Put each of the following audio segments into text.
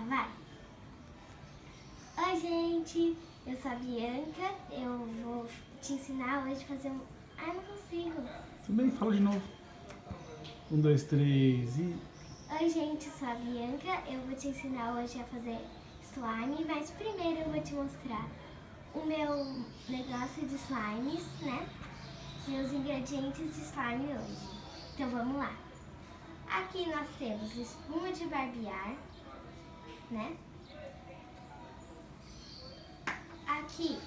vai! Oi, gente! Eu sou a Bianca. Eu vou te ensinar hoje a fazer um... Ai, não consigo! Tudo bem, fala de novo. 1, 2, 3 e... Oi, gente! Eu sou a Bianca. Eu vou te ensinar hoje a fazer slime, mas primeiro eu vou te mostrar o meu negócio de slimes, né? Meus ingredientes de slime hoje. Então vamos lá! Aqui nós temos espuma de barbear, né? Aqui,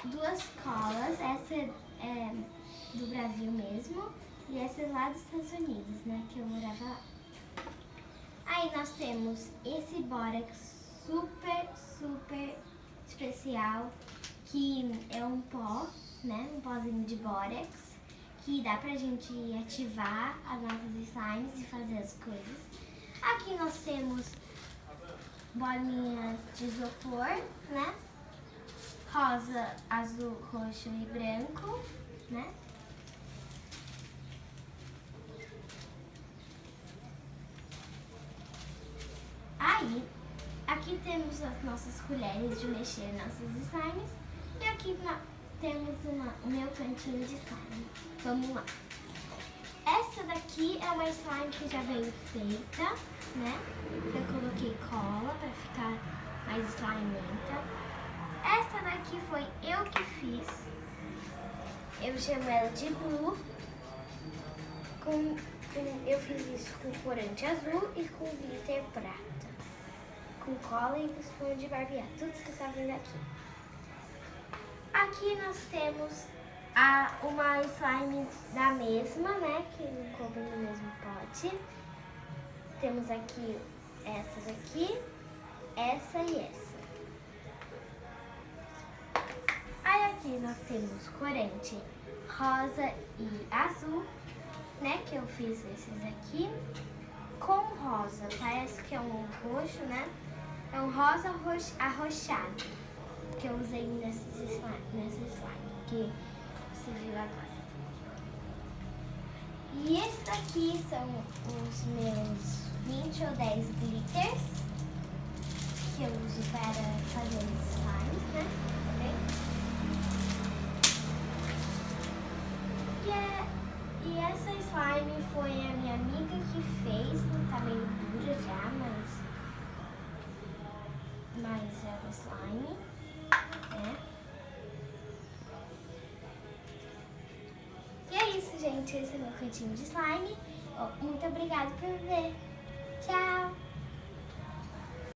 2 colas, essa é do Brasil mesmo e essa é lá dos Estados Unidos, né, que eu morava lá. Aí nós temos esse bórax super especial, que é um pó, né, um pozinho de bórax, que dá pra gente ativar as nossas slimes e fazer as coisas. Aqui nós temos bolinhas de isopor, né? Rosa, azul, roxo e branco, né? Aí, aqui temos as nossas colheres de mexer nossas slimes e aqui temos o meu cantinho de slime. Vamos lá. Essa daqui é uma slime que já veio feita, né? Eu coloquei cola para ficar mais slimenta. Essa daqui foi eu que fiz. Eu chamo ela de Blue. Eu fiz isso com corante azul e com glitter prata. Com cola e com espuma de barbear. Tudo que você tá vendo aqui. Aqui nós temos uma slime da mesma, né? Que coube no mesmo pote. Temos aqui essas aqui, essa e essa. Aí aqui nós temos corante rosa e azul, né? Que eu fiz esses aqui. Com rosa, parece que é um roxo, né? É um rosa arroxado que eu usei nesse slime que você viu agora. E esses daqui são os meus 20 ou 10 glitters que eu uso para fazer os slimes, né? E essa slime foi a minha amiga que fez, tá meio dura já, mas é uma slime, né? E é isso, gente, esse é meu cantinho de slime. Muito obrigada por ver. Tchau!